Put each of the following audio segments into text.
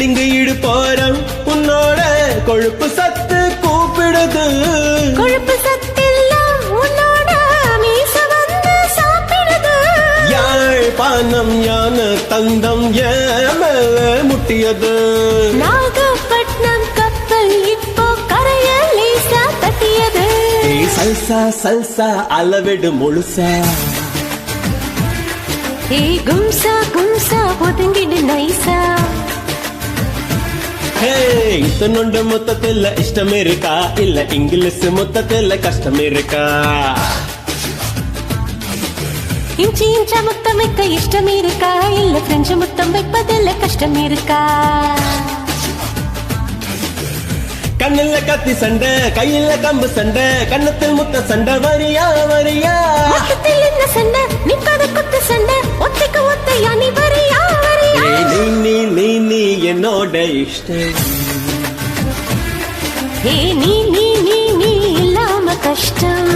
இங்கு இடு போறோம் உன்னோட கொழுப்பு சத்து கூப்பிடுது. கொழுப்பு சத்தெல்லாம் உன்னோட மீச வந்து சாப்பிடுது. யாழ்ப்பாணம் யான தந்தம் ஏமல முட்டியது. நாகப்பட்டினம் கப்பல் இப்போ கரைய லேசா தட்டியது. சல்சா சல்சா அளவிடு முழுசா. கும்சா கும்சா ஒதுங்கிடு நைசா. இத்தனொண்டு மொத்தத்தில் இஷ்டம் இருக்கா இல்ல இங்கிலீஷ் மொத்தத்தில் கஷ்டம் இருக்கா? இஞ்சி இஞ்சா முத்தம் வைக்க இஷ்டம் இருக்கா இல்ல பிரெஞ்சு முத்தம் வைப்பதில்ல கஷ்டம் இருக்கா? கண்ணில் கத்தி சண்டை கையில கம்பு சண்டை கண்ணத்தில் முத்த சண்டை வரியா வரியா? மொத்தத்தில் என்ன சண்டை நிக்காத குத்து சண்டை ஒத்தைக்கு ஒத்தையா நீ வரியா வரியா? நீ நீ நீ நீ என்னோட இஷ்டம். நீ நீ நீ நீ இல்லாம கஷ்டம்.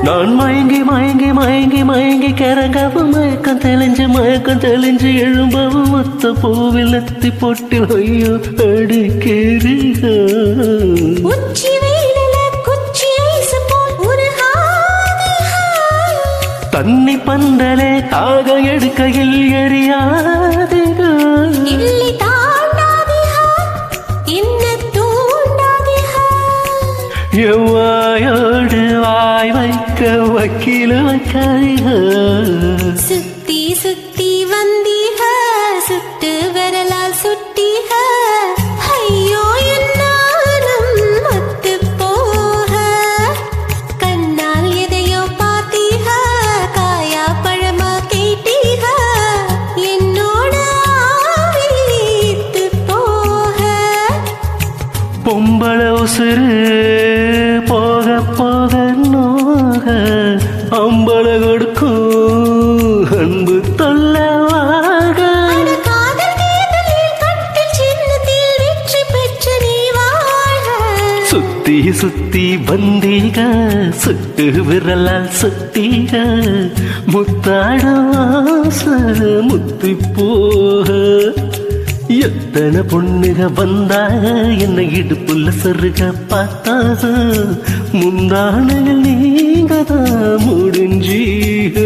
நான் மயங்கி மயங்கி மயங்கி மயங்கி கிறங்கவும் மயக்கம் தெளிஞ்சு எழும்பவும் மொத்த பூவில் எத்தி பொட்டில் ஐயோ அடிக்கிறீங்க. தண்ணி பந்தலே ஆக எடுக்கையில் எரியாதீங்க. எவ்வாயோடு வாய் வைக்க வக்கீல வைக்காதீங்க. சுத்தி சுத்தி வந்தீக சுட்டு விரலால் சுட்டீக ஐயோ என்னாலும் மத்து போக. கண்ணால் எதையோ பார்த்தீக காயா பழமா கேட்டீக என்னோட ஆவித்து போக. பொம்பள உசுறு போக போக நோக அம்பள கொடுக்கும் அன்பு தொல்லவாக. சுத்தி சுத்தி வந்தீக சுட்டு விரலால் சுத்தீக முத்தாட முத்தி போக. எத்தனை பொண்ணுக வந்தாக என்னை இடுப்புள்ள சருக பார்த்தாக முந்தானையில் நீங்க தான் முடிஞ்சீக.